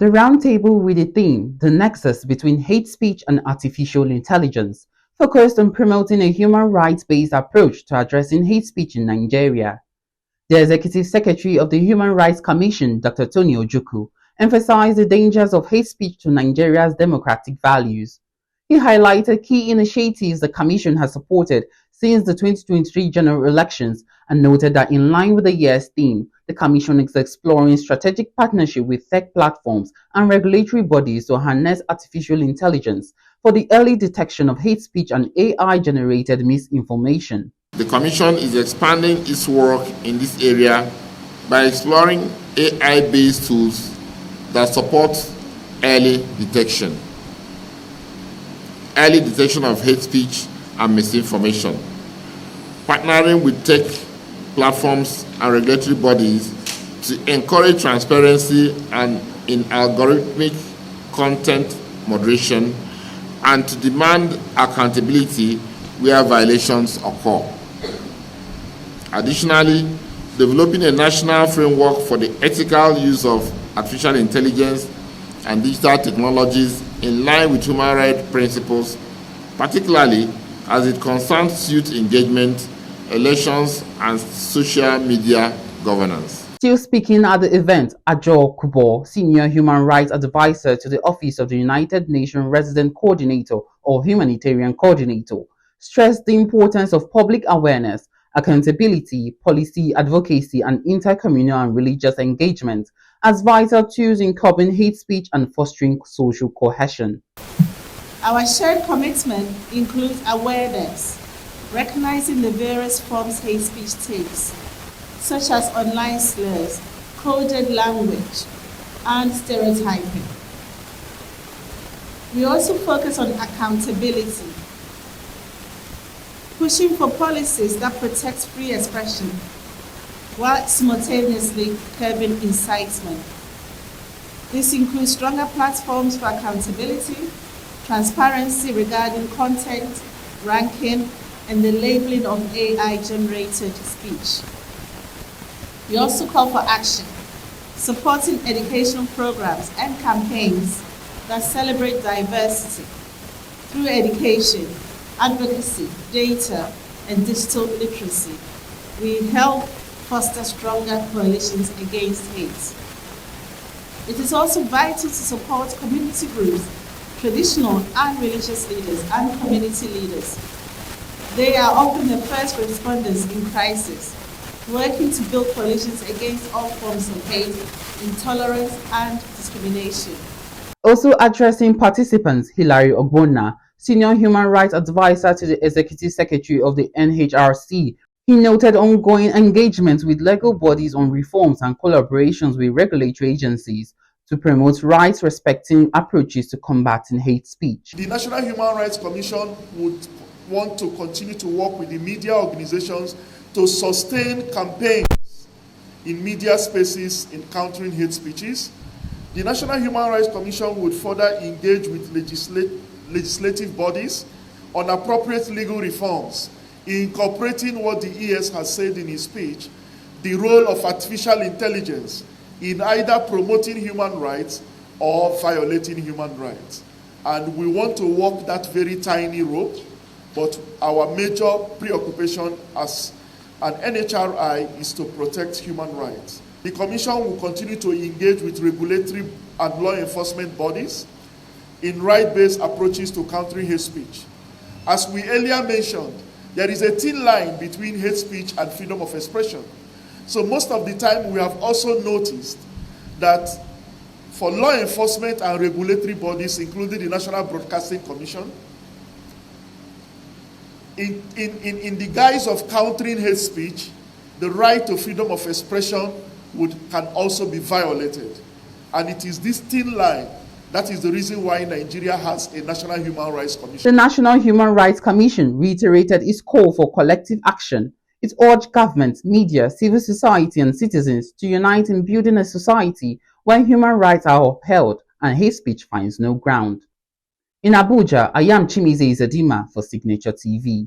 The roundtable with the theme, The Nexus Between Hate Speech and Artificial Intelligence, focused on promoting a human rights-based approach to addressing hate speech in Nigeria. The Executive Secretary of the Human Rights Commission, Dr. Tony Ojukwu, emphasized the dangers of hate speech to Nigeria's democratic values. He highlighted key initiatives the Commission has supported since the 2023 general elections and noted that in line with the year's theme, the Commission is exploring strategic partnership with tech platforms and regulatory bodies to harness artificial intelligence for the early detection of hate speech and AI-generated misinformation. The Commission is expanding its work in this area by exploring AI-based tools that support early detection of hate speech and misinformation, partnering with tech platforms and regulatory bodies to encourage transparency and in algorithmic content moderation, and to demand accountability where violations occur. Additionally, developing a national framework for the ethical use of artificial intelligence and digital technologies in line with human rights principles, particularly as it concerns youth engagement, elections, and social media governance. Still speaking at the event, Ajo Kubo, Senior Human Rights Advisor to the Office of the United Nations Resident Coordinator or Humanitarian Coordinator, stressed the importance of public awareness, accountability, policy advocacy, and intercommunal and religious engagement as vital tools in curbing hate speech and fostering social cohesion. Our shared commitment includes awareness, recognizing the various forms hate speech takes, such as online slurs, coded language, and stereotyping. We also focus on accountability, pushing for policies that protect free expression while simultaneously curbing incitement. This includes stronger platforms for accountability, transparency regarding content, ranking, and the labeling of AI-generated speech. We also call for action, supporting education programs and campaigns that celebrate diversity through education, advocacy, data, and digital literacy. We help foster stronger coalitions against hate. It is also vital to support community groups, traditional and religious leaders, and community leaders. They are often the first responders in crisis, working to build coalitions against all forms of hate, intolerance, and discrimination. Also addressing participants, Hilary Ogbonna, Senior Human Rights Advisor to the Executive Secretary of the Nhrc, he noted ongoing engagement with legal bodies on reforms and collaborations with regulatory agencies to promote rights-respecting approaches to combating hate speech. The National Human Rights Commission would want to continue to work with the media organizations to sustain campaigns in media spaces in countering hate speeches. The National Human Rights Commission would further engage with legislative bodies on appropriate legal reforms, incorporating what the ES has said in his speech, the role of artificial intelligence in either promoting human rights or violating human rights. And we want to walk that very tiny rope, but our major preoccupation as an NHRI is to protect human rights. The Commission will continue to engage with regulatory and law enforcement bodies in right-based approaches to countering hate speech. As we earlier mentioned, there is a thin line between hate speech and freedom of expression. So most of the time we have also noticed that for law enforcement and regulatory bodies, including the National Broadcasting Commission, in the guise of countering hate speech, the right to freedom of expression can also be violated. And it is this thin line that is the reason why Nigeria has a National Human Rights Commission. The National Human Rights Commission reiterated its call for collective action. It urged government, media, civil society, and citizens to unite in building a society where human rights are upheld and hate speech finds no ground. In Abuja, I am Chimize Izedima for Signature TV.